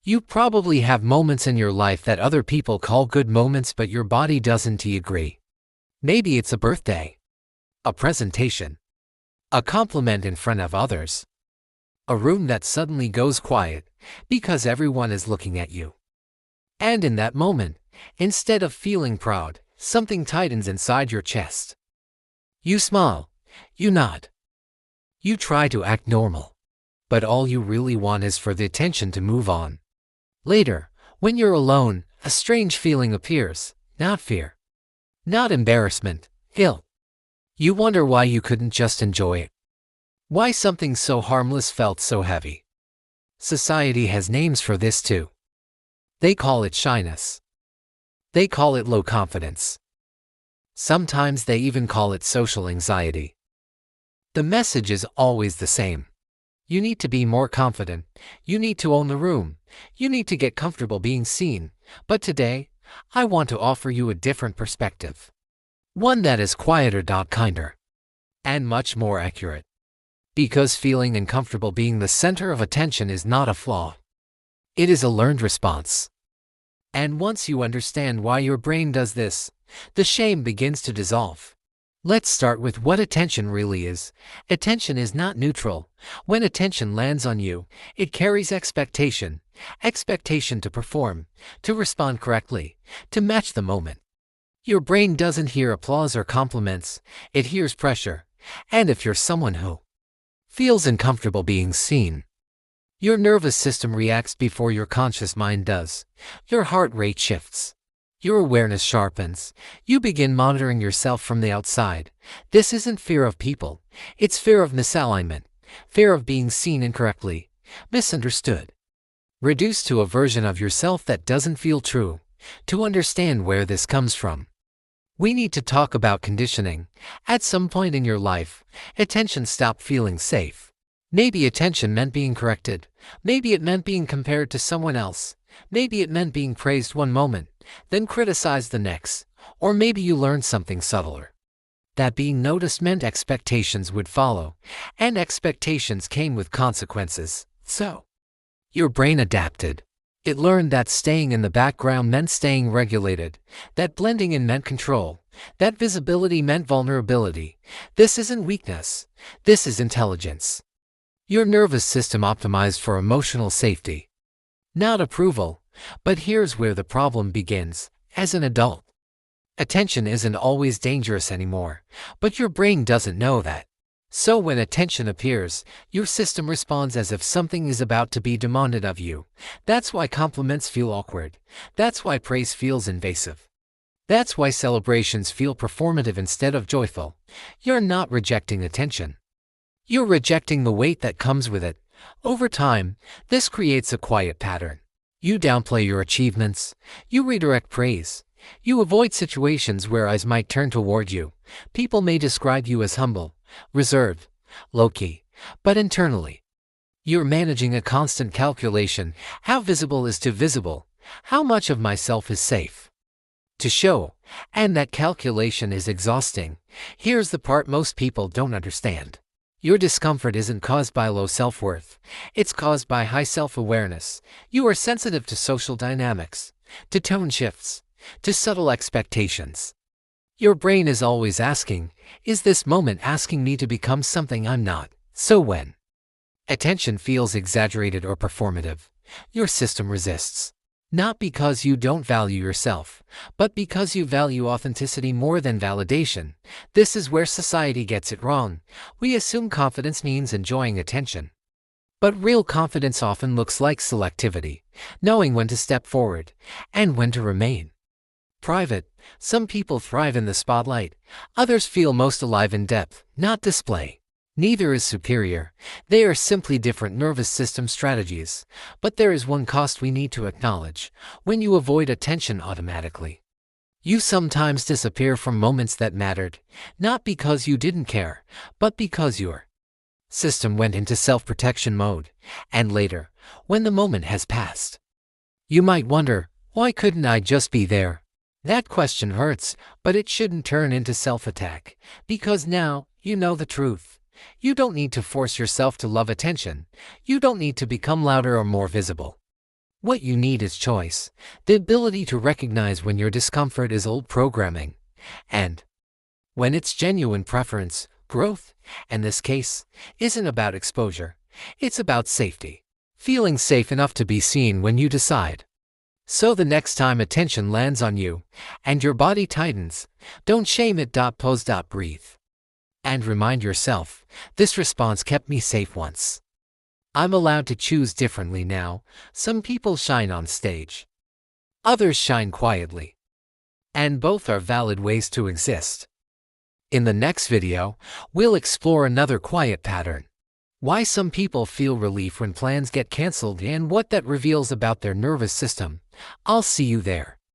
You probably have moments in your life that other people call good moments, but your body doesn't. Do you agree? Maybe it's a birthday, a presentation, a compliment in front of others, a room that suddenly goes quiet because everyone is looking at you. And in that moment, instead of feeling proud, something tightens inside your chest. You smile, you nod, you try to act normal, but all you really want is for the attention to move on. Later, when you're alone, a strange feeling appears, not fear, not embarrassment, guilt. You wonder why you couldn't just enjoy it. Why something so harmless felt so heavy. Society has names for this too. They call it shyness. They call it low confidence. Sometimes they even call it social anxiety. The message is always the same. You need to be more confident. You need to own the room. You need to get comfortable being seen. But today, I want to offer you a different perspective. One that is quieter, kinder, and much more accurate. Because feeling uncomfortable being the center of attention is not a flaw. It is a learned response. And once you understand why your brain does this, the shame begins to dissolve. Let's start with what attention really is. Attention is not neutral. When attention lands on you, it carries expectation. Expectation to perform, to respond correctly, to match the moment. Your brain doesn't hear applause or compliments, it hears pressure. And if you're someone who feels uncomfortable being seen, your nervous system reacts before your conscious mind does. Your heart rate shifts. Your awareness sharpens. You begin monitoring yourself from the outside. This isn't fear of people. It's fear of misalignment. Fear of being seen incorrectly, misunderstood, reduced to a version of yourself that doesn't feel true. To understand where this comes from, we need to talk about conditioning. At some point in your life, attention stopped feeling safe. Maybe attention meant being corrected. Maybe it meant being compared to someone else. Maybe it meant being praised one moment, then criticized the next. Or maybe you learned something subtler, that being noticed meant expectations would follow, and expectations came with consequences. So, your brain adapted. It learned that staying in the background meant staying regulated, that blending in meant control, that visibility meant vulnerability. This isn't weakness. This is intelligence. Your nervous system optimized for emotional safety, not approval. But here's where the problem begins. As an adult, attention isn't always dangerous anymore, but your brain doesn't know that. So when attention appears, your system responds as if something is about to be demanded of you. That's why compliments feel awkward. That's why praise feels invasive. That's why celebrations feel performative instead of joyful. You're not rejecting attention. You're rejecting the weight that comes with it. Over time, this creates a quiet pattern. You downplay your achievements. You redirect praise. You avoid situations where eyes might turn toward you. People may describe you as humble, reserved, low-key, but internally, you're managing a constant calculation. How visible is too visible? How much of myself is safe to show? And that calculation is exhausting. Here's the part most people don't understand. Your discomfort isn't caused by low self-worth. It's caused by high self-awareness. You are sensitive to social dynamics, to tone shifts, to subtle expectations. Your brain is always asking, is this moment asking me to become something I'm not? So when attention feels exaggerated or performative, your system resists. Not because you don't value yourself, but because you value authenticity more than validation. This is where society gets it wrong. We assume confidence means enjoying attention. But real confidence often looks like selectivity, knowing when to step forward and when to remain private. Some people thrive in the spotlight. Others feel most alive in depth, not display. Neither is superior. They are simply different nervous system strategies. But there is one cost we need to acknowledge. When you avoid attention automatically, you sometimes disappear from moments that mattered, not because you didn't care, but because your system went into self-protection mode. And later, when the moment has passed, you might wonder, why couldn't I just be there? That question hurts, but it shouldn't turn into self-attack. Because now, you know the truth. You don't need to force yourself to love attention. You don't need to become louder or more visible. What you need is choice, the ability to recognize when your discomfort is old programming, and when it's genuine preference. Growth, in this case, isn't about exposure, it's about safety. Feeling safe enough to be seen when you decide. So the next time attention lands on you, and your body tightens, don't shame it. Pose. Breathe. And remind yourself, this response kept me safe once. I'm allowed to choose differently now. Some people shine on stage. Others shine quietly. And both are valid ways to exist. In the next video, we'll explore another quiet pattern. Why some people feel relief when plans get canceled and what that reveals about their nervous system. I'll see you there.